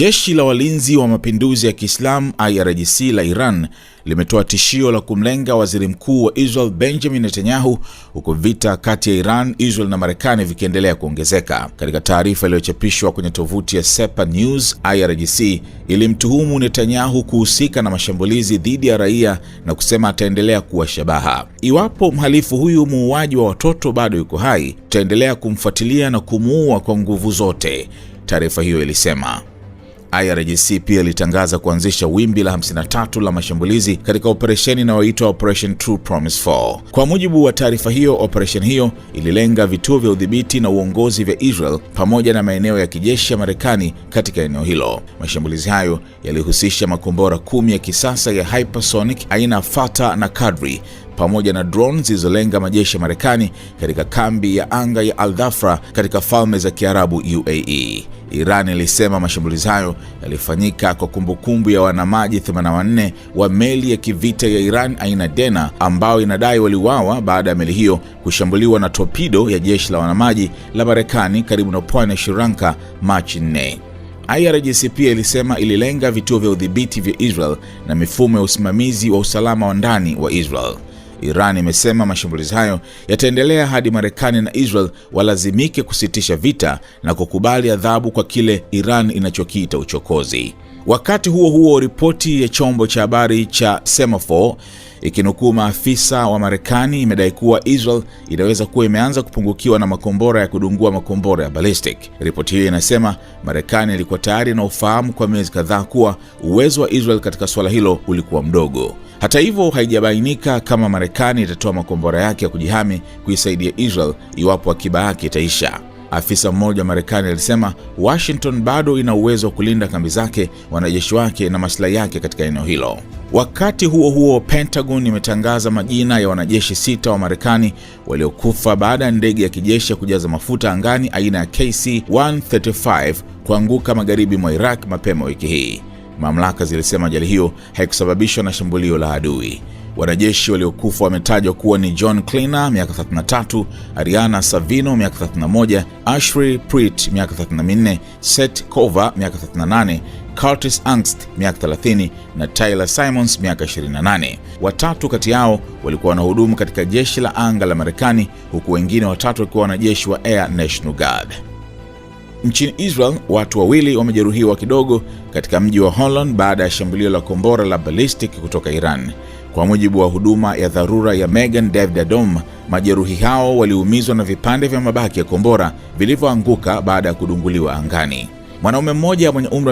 Jeshi la Walinzi wa Mapinduzi ya Kiislamu IRGC la Iran limetoa tishio la kumlenga waziri mkuu wa Israel Benjamin Netanyahu, huku vita kati ya Iran, Israel na Marekani vikiendelea kuongezeka. Katika taarifa iliyochapishwa kwenye tovuti ya Sepa News, IRGC ilimtuhumu Netanyahu kuhusika na mashambulizi dhidi ya raia na kusema ataendelea kuwa shabaha. Iwapo mhalifu huyu muuaji wa watoto bado yuko hai, tutaendelea kumfuatilia na kumuua kwa nguvu zote, taarifa hiyo ilisema. IRGC pia ilitangaza kuanzisha wimbi la 53 la mashambulizi katika operesheni inayoitwa Operation True Promise 4. Kwa mujibu wa taarifa hiyo, operesheni hiyo ililenga vituo vya udhibiti na uongozi vya Israel pamoja na maeneo ya kijeshi ya Marekani katika eneo hilo. Mashambulizi hayo yalihusisha makombora 10 ya kisasa ya hypersonic aina Fatah na Kadri pamoja na drones zilizolenga majeshi ya Marekani katika kambi ya anga ya Al-Dhafra katika Falme za Kiarabu UAE. Iran ilisema mashambulizi hayo yalifanyika kwa kumbukumbu ya wanamaji 84 wa meli ya kivita ya Iran aina Dena ambao inadai waliuawa baada ya meli hiyo kushambuliwa na torpedo ya jeshi la wanamaji la Marekani karibu na pwani ya Sri Lanka Machi 4. IRGC pia ilisema ililenga vituo vya udhibiti vya Israel na mifumo ya usimamizi wa usalama wa ndani wa Israel. Iran imesema mashambulizi hayo yataendelea hadi Marekani na Israel walazimike kusitisha vita na kukubali adhabu kwa kile Iran inachokiita uchokozi. Wakati huo huo, ripoti ya chombo cha habari cha Semafor ikinukuu maafisa wa Marekani imedai kuwa Israel inaweza kuwa imeanza kupungukiwa na makombora ya kudungua makombora ya ballistic. Ripoti hiyo inasema Marekani ilikuwa tayari na ufahamu kwa miezi kadhaa kuwa uwezo wa Israel katika swala hilo ulikuwa mdogo. Hata hivyo, haijabainika kama Marekani itatoa makombora yake ya kujihami kuisaidia Israel iwapo akiba yake itaisha. Afisa mmoja wa Marekani alisema Washington bado ina uwezo wa kulinda kambi zake, wanajeshi wake na maslahi yake katika eneo hilo. Wakati huo huo, Pentagon imetangaza majina ya wanajeshi 6 wa Marekani waliokufa baada ya ndege ya kijeshi ya kujaza mafuta angani aina ya KC-135 kuanguka magharibi mwa Iraq mapema wiki hii. Mamlaka zilisema ajali hiyo haikusababishwa na shambulio la adui. Wanajeshi waliokufa wametajwa kuwa ni John Kleiner miaka 33, Ariana Savino miaka 31, Ashri Preet miaka 34, Seth Kova miaka 38, Curtis Angst miaka 30 na Tyler Simons miaka 28. Watatu kati yao walikuwa wanahudumu katika jeshi la anga la Marekani, huku wengine watatu wakiwa wanajeshi wa Air National Guard. Nchini Israel, watu wawili wamejeruhiwa kidogo katika mji wa Holon baada ya shambulio la kombora la ballistic kutoka Iran. Kwa mujibu wa huduma ya dharura ya Magen David Adom, majeruhi hao waliumizwa na vipande vya mabaki ya kombora vilivyoanguka baada ya kudunguliwa angani. Mwanaume mmoja mwenye umri